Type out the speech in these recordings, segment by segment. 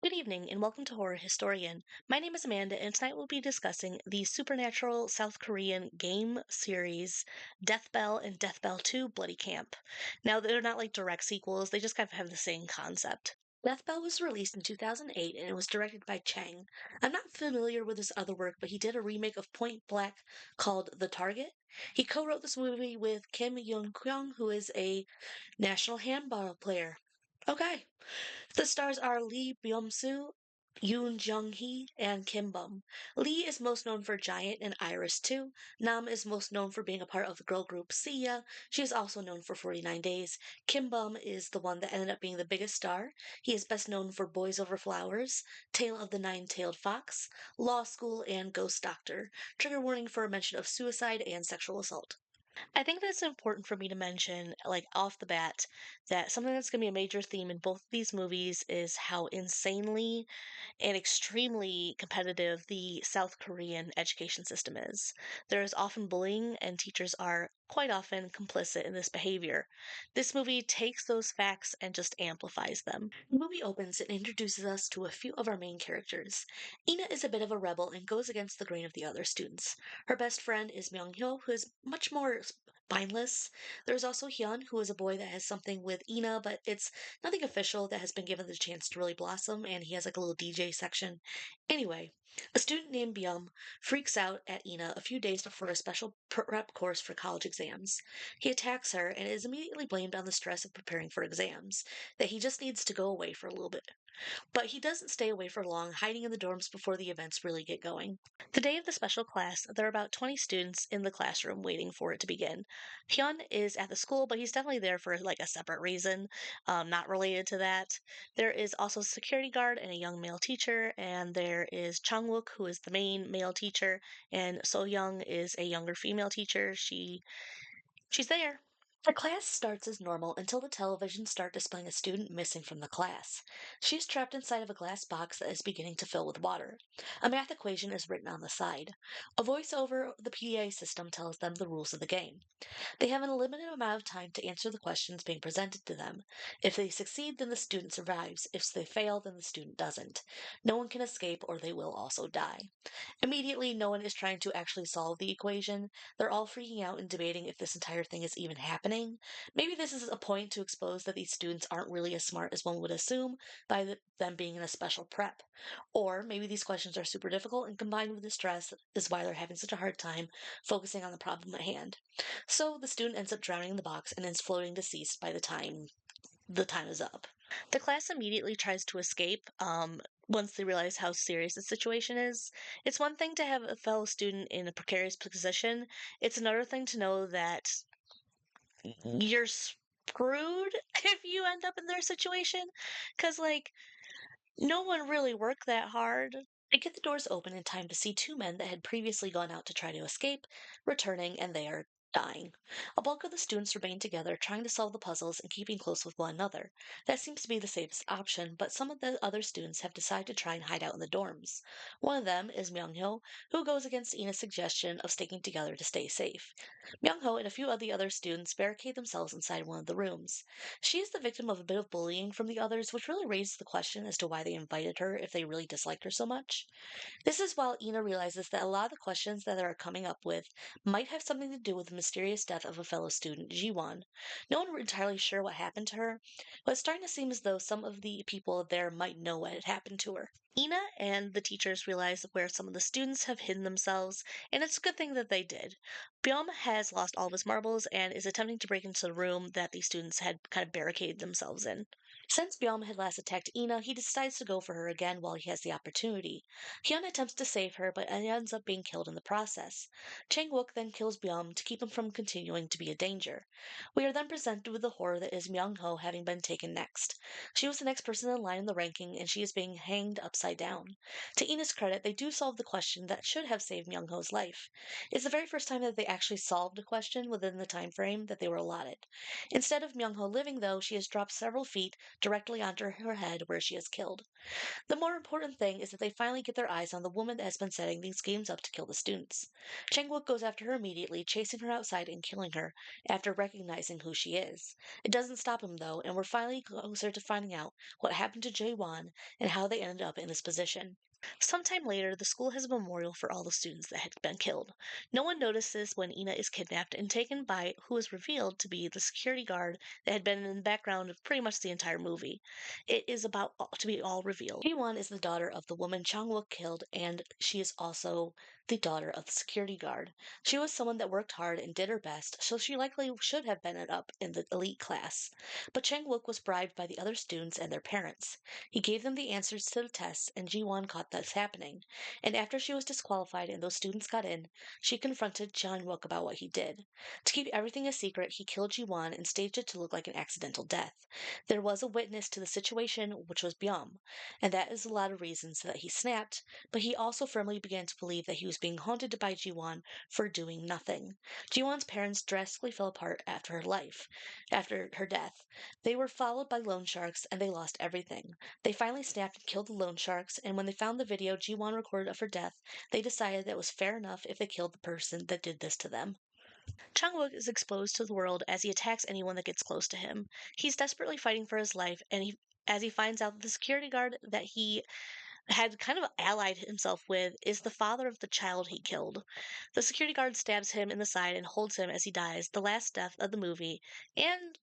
Good evening and welcome to Horror Historian. My name is Amanda, and tonight we'll be discussing the supernatural South Korean game series Death Bell and Death Bell 2 Bloody Camp. Now, they're not like direct sequels, they just kind of have the same concept. Death Bell was released in 2008 and it was directed by Chang. I'm not familiar with his other work, but he did a remake of Point Blank called The Target. He co wrote this movie with Kim Yoon Kyung, who is a national handball player. Okay. The stars are Lee Byung-soo, Yoon Jung-hee, and Kim Bum. Lee is most known for Giant and Iris 2. Nam is most known for being a part of the girl group Sia. She is also known for 49 Days. Kim Bum is the one that ended up being the biggest star. He is best known for Boys Over Flowers, Tale of the Nine-Tailed Fox, Law School, and Ghost Doctor. Trigger warning for a mention of suicide and sexual assault. I think that's important for me to mention, like off the bat, that something that's going to be a major theme in both of these movies is how insanely and extremely competitive the South Korean education system is. There is often bullying, and teachers are quite often complicit in this behavior. This movie takes those facts and just amplifies them. The movie opens and introduces us to a few of our main characters. Ina is a bit of a rebel and goes against the grain of the other students. Her best friend is Myung-hyo, who is much more spineless. There's also Hyun, who is a boy that has something with Ina, but it's nothing official that has been given the chance to really blossom, and he has like a little DJ section. Anyway, a student named Byum freaks out at Ina a few days before a special prep course for college exams. He attacks her and is immediately blamed on the stress of preparing for exams, that he just needs to go away for a little bit. But he doesn't stay away for long, hiding in the dorms before the events really get going. The day of the special class, there are about 20 students in the classroom waiting for it to begin. Hyun is at the school, but he's definitely there for like a separate reason, not related to that. There is also a security guard and a young male teacher, and there is Changwook, who is the main male teacher, and So Young is a younger female teacher. She's there. The class starts as normal until the televisions start displaying a student missing from the class. She is trapped inside of a glass box that is beginning to fill with water. A math equation is written on the side. A voice over the PDA system tells them the rules of the game. They have a limited amount of time to answer the questions being presented to them. If they succeed, then the student survives. If they fail, then the student doesn't. No one can escape or they will also die. Immediately, no one is trying to actually solve the equation. They're all freaking out and debating if this entire thing is even happening. Maybe this is a point to expose that these students aren't really as smart as one would assume by them being in a special prep. Or maybe these questions are super difficult and combined with the stress is why they're having such a hard time focusing on the problem at hand. So the student ends up drowning in the box and is floating deceased by the time is up. The class immediately tries to escape once they realize how serious the situation is. It's one thing to have a fellow student in a precarious position, it's another thing to know that you're screwed if you end up in their situation. Because, like, no one really worked that hard. They get the doors open in time to see two men that had previously gone out to try to escape, returning, and they are dying. A bulk of the students remain together, trying to solve the puzzles and keeping close with one another. That seems to be the safest option, but some of the other students have decided to try and hide out in the dorms. One of them is Myung-ho, who goes against Ina's suggestion of sticking together to stay safe. Myung-ho and a few of the other students barricade themselves inside one of the rooms. She is the victim of a bit of bullying from the others, which really raises the question as to why they invited her if they really disliked her so much. This is while Ina realizes that a lot of the questions that they are coming up with might have something to do with the mysterious death of a fellow student, Jiwon. No one entirely sure what happened to her, but it's starting to seem as though some of the people there might know what had happened to her. Ina and the teachers realize where some of the students have hidden themselves, and it's a good thing that they did. Byum has lost all of his marbles and is attempting to break into the room that the students had kind of barricaded themselves in. Since Byum had last attacked Ina, he decides to go for her again while he has the opportunity. Hyun attempts to save her, but ends up being killed in the process. Chang-wook then kills Byum to keep him from continuing to be a danger. We are then presented with the horror that is Myung-ho having been taken next. She was the next person in line in the ranking, and she is being hanged upside down. To Ina's credit, they do solve the question that should have saved Myung-ho's life. It's the very first time that they actually solved a question within the time frame that they were allotted. Instead of Myung-ho living, though, she has dropped several feet directly onto her head where she is killed. The more important thing is that they finally get their eyes on the woman that has been setting these games up to kill the students. Chang-wook goes after her immediately, chasing her outside and killing her after recognizing who she is. It doesn't stop him though, and we're finally closer to finding out what happened to Jae-won and how they ended up in this position. Sometime later, the school has a memorial for all the students that had been killed. No one notices when Ina is kidnapped and taken by who is revealed to be the security guard that had been in the background of pretty much the entire movie. It is about to be all revealed. Ji-won is the daughter of the woman Chang-wook killed, and she is also the daughter of the security guard. She was someone that worked hard and did her best, so she likely should have been up in the elite class. But Chang-wook was bribed by the other students and their parents. He gave them the answers to the tests, and Ji-won caught this happening. And after she was disqualified and those students got in, she confronted Chang-wook about what he did. To keep everything a secret, he killed Ji-won and staged it to look like an accidental death. There was a witness to the situation, which was Byum, and that is a lot of reasons that he snapped, but he also firmly began to believe that he was being haunted by Ji-won for doing nothing. Ji-won's parents drastically fell apart after her death. They were followed by loan sharks and they lost everything. They finally snapped and killed the loan sharks, and when they found the video Ji-won recorded of her death, they decided that it was fair enough if they killed the person that did this to them. Chang-wook is exposed to the world as he attacks anyone that gets close to him. He's desperately fighting for his life, and as he finds out that the security guard that he had kind of allied himself with is the father of the child he killed. The security guard stabs him in the side and holds him as he dies, the last death of the movie, and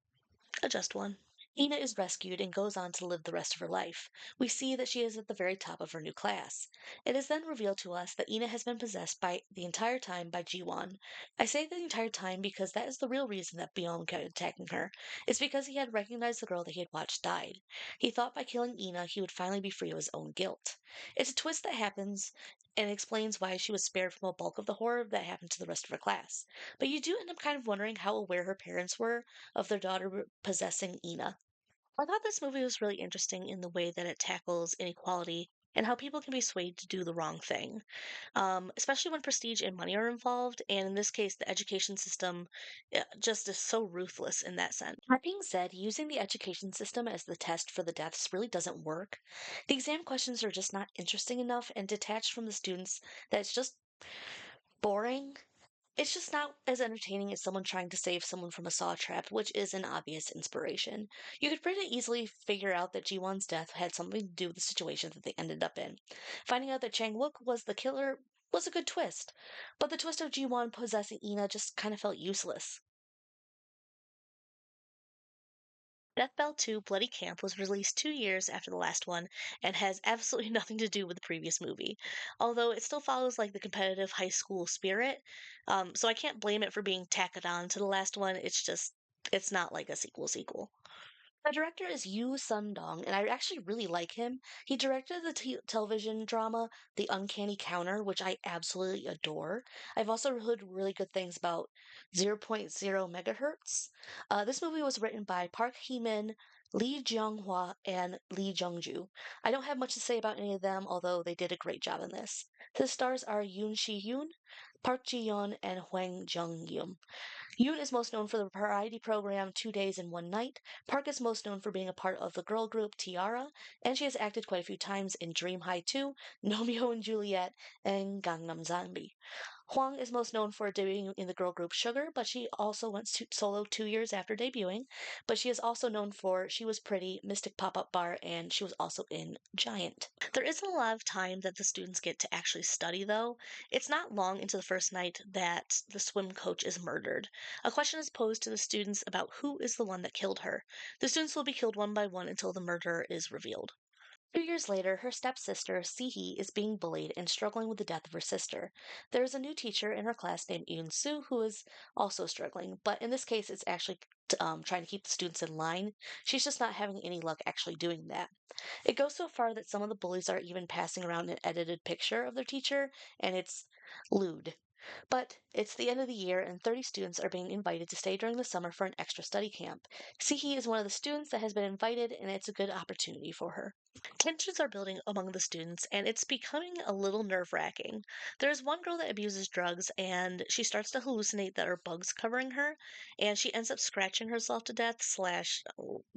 a just one. Ina is rescued and goes on to live the rest of her life. We see that she is at the very top of her new class. It is then revealed to us that Ina has been possessed by the entire time by Ji-won. I say the entire time because that is the real reason that Byung kept attacking her. It's because he had recognized the girl that he had watched died. He thought by killing Ina he would finally be free of his own guilt. It's a twist that happens and explains why she was spared from a bulk of the horror that happened to the rest of her class. But you do end up kind of wondering how aware her parents were of their daughter possessing Ina. I thought this movie was really interesting in the way that it tackles inequality and how people can be swayed to do the wrong thing, especially when prestige and money are involved. And in this case, the education system just is so ruthless in that sense. That being said, using the education system as the test for the deaths really doesn't work. The exam questions are just not interesting enough and detached from the students that it's just boring. It's just not as entertaining as someone trying to save someone from a saw trap, which is an obvious inspiration. You could pretty easily figure out that Ji-won's death had something to do with the situation that they ended up in. Finding out that Chang-wook was the killer was a good twist, but the twist of Ji-won possessing Ina just kind of felt useless. Death Bell 2 Bloody Camp was released 2 years after the last one and has absolutely nothing to do with the previous movie. Although it still follows like the competitive high school spirit, so I can't blame it for being tacked on to the last one. It's not like a sequel. The director is Yu Sun-dong, and I actually really like him. He directed the television drama The Uncanny Counter, which I absolutely adore. I've also heard really good things about zero point 0.0 megahertz. This movie was written by Park Hee-min, Lee Jeong-hwa, and Lee Jung-ju. I don't have much to say about any of them, although they did a great job in this. The stars are Yoon Shi-yoon, Park Ji-yeon, and Hwang Jung-yeom. Yoon is most known for the variety program 2 Days and One Night. Park is most known for being a part of the girl group Tiara, and she has acted quite a few times in Dream High 2, Romeo and Juliet, and Gangnam Zombie. Hwang is most known for debuting in the girl group Sugar, but she also went solo 2 years after debuting. But she is also known for She Was Pretty, Mystic Pop-Up Bar, and she was also in Giant. There isn't a lot of time that the students get to actually study, though. It's not long into the first night that the swim coach is murdered. A question is posed to the students about who is the one that killed her. The students will be killed one by one until the murderer is revealed. 2 years later, her stepsister, Sihi, is being bullied and struggling with the death of her sister. There is a new teacher in her class named Yoon Soo who is also struggling, but in this case, it's actually trying to keep the students in line. She's just not having any luck actually doing that. It goes so far that some of the bullies are even passing around an edited picture of their teacher, and it's lewd. But it's the end of the year, and 30 students are being invited to stay during the summer for an extra study camp. Sihi is one of the students that has been invited, and it's a good opportunity for her. Tensions are building among the students, and it's becoming a little nerve wracking. There's one girl that abuses drugs, and she starts to hallucinate that there are bugs covering her, and she ends up scratching herself to death, slash,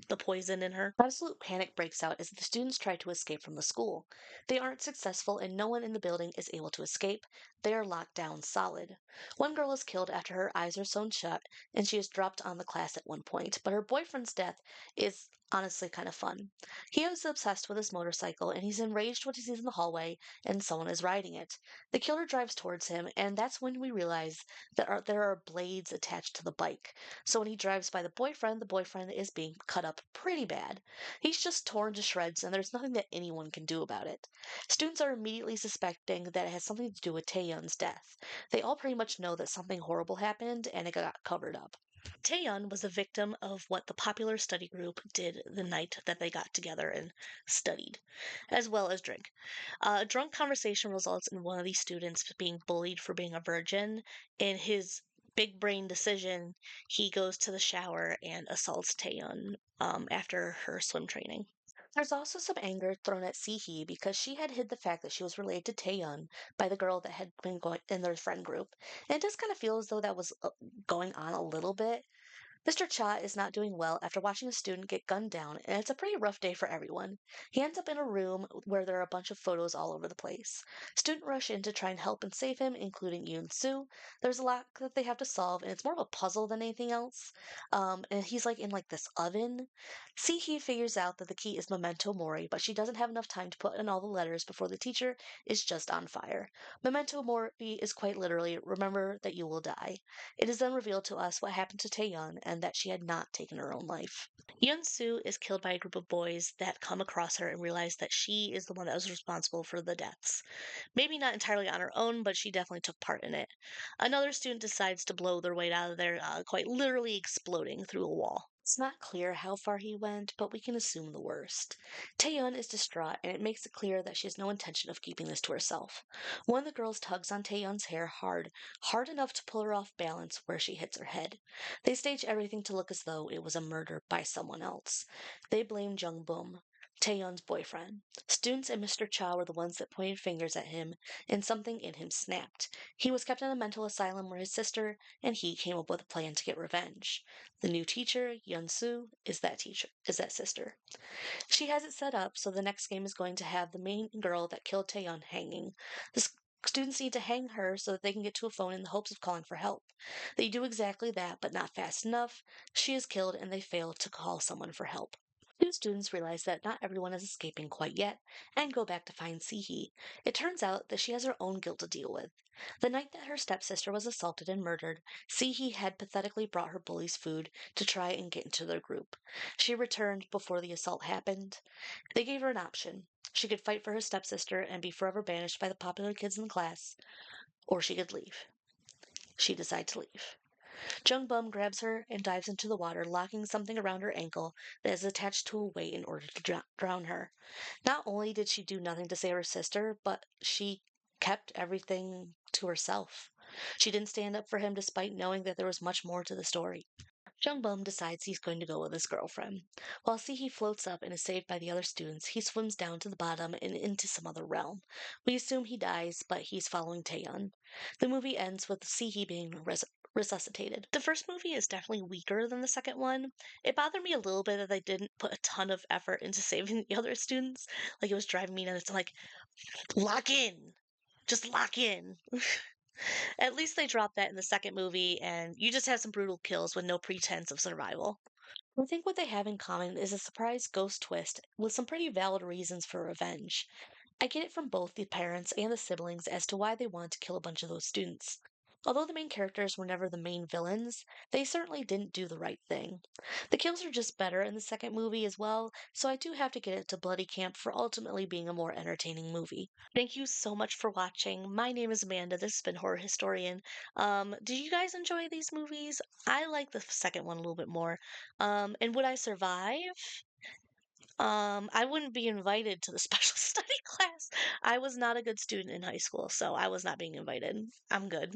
the poison in her. Absolute panic breaks out as the students try to escape from the school. They aren't successful, and no one in the building is able to escape. They are locked down solid. One girl is killed after her eyes are sewn shut, and she is dropped on the class at one point, but her boyfriend's death is honestly kind of fun. He is obsessed with his motorcycle and he's enraged when he sees in the hallway and someone is riding it. The killer drives towards him, and that's when we realize that there are blades attached to the bike. So when he drives by the boyfriend is being cut up pretty bad. He's just torn to shreds, and there's nothing that anyone can do about it. Students are immediately suspecting that it has something to do with Taeyun's death. They all pretty much know that something horrible happened and it got covered up. Taeyeon was a victim of what the popular study group did the night that they got together and studied, as well as drink. A drunk conversation results in one of these students being bullied for being a virgin. In his big brain decision, he goes to the shower and assaults Taeyeon after her swim training. There's also some anger thrown at Sihi because she had hid the fact that she was related to Taeyeon by the girl that had been going in their friend group. And it does kind of feel as though that was going on a little bit. Mr. Cha is not doing well after watching a student get gunned down, and it's a pretty rough day for everyone. He ends up in a room where there are a bunch of photos all over the place. Students rush in to try and help and save him, including Yoon Soo. There's a lot that they have to solve, and it's more of a puzzle than anything else. And he's like in like this oven. See, he figures out that the key is Memento Mori, but she doesn't have enough time to put in all the letters before the teacher is just on fire. Memento Mori is quite literally remember that you will die. It is then revealed to us what happened to Taeyeon and that she had not taken her own life. Yeon Soo is killed by a group of boys that come across her and realize that she is the one that was responsible for the deaths. Maybe not entirely on her own, but she definitely took part in it. Another student decides to blow their way out of there, quite literally exploding through a wall. It's not clear how far he went, but we can assume the worst. Taeyeon is distraught, and it makes it clear that she has no intention of keeping this to herself. One of the girls tugs on Taeyeon's hair hard, hard enough to pull her off balance where she hits her head. They stage everything to look as though it was a murder by someone else. They blame Jung Bum, Taeyeon's boyfriend. Students and Mr. Cha were the ones that pointed fingers at him, and something in him snapped. He was kept in a mental asylum where his sister and he came up with a plan to get revenge. The new teacher, Yun Soo, is that sister. She has it set up so the next game is going to have the main girl that killed Taeyeon hanging. The students need to hang her so that they can get to a phone in the hopes of calling for help. They do exactly that, but not fast enough. She is killed and they fail to call someone for help. Two students realize that not everyone is escaping quite yet and go back to find Sihi. It turns out that she has her own guilt to deal with. The night that her stepsister was assaulted and murdered, Sihi had pathetically brought her bullies food to try and get into their group. She returned before the assault happened. They gave her an option. She could fight for her stepsister and be forever banished by the popular kids in the class, or she could leave. She decided to leave. Jung Bum grabs her and dives into the water, locking something around her ankle that is attached to a weight in order to drown her. Not only did she do nothing to save her sister, but she kept everything to herself. She didn't stand up for him despite knowing that there was much more to the story. Jung Bum decides he's going to go with his girlfriend. While Sihi floats up and is saved by the other students, he swims down to the bottom and into some other realm. We assume he dies, but he's following Taeyeon. The movie ends with Sihi being resuscitated. The first movie is definitely weaker than the second one. It bothered me a little bit that they didn't put a ton of effort into saving the other students. Like, it was driving me nuts. Like, lock in! Just lock in! At least they dropped that in the second movie, and you just have some brutal kills with no pretense of survival. I think what they have in common is a surprise ghost twist with some pretty valid reasons for revenge. I get it from both the parents and the siblings as to why they want to kill a bunch of those students. Although the main characters were never the main villains, they certainly didn't do the right thing. The kills are just better in the second movie as well, so I do have to get it to Bloody Camp for ultimately being a more entertaining movie. Thank you so much for watching. My name is Amanda. This has been Horror Historian. Did you guys enjoy these movies? I like the second one a little bit more. And would I survive? I wouldn't be invited to the special study class. I was not a good student in high school, so I was not being invited. I'm good.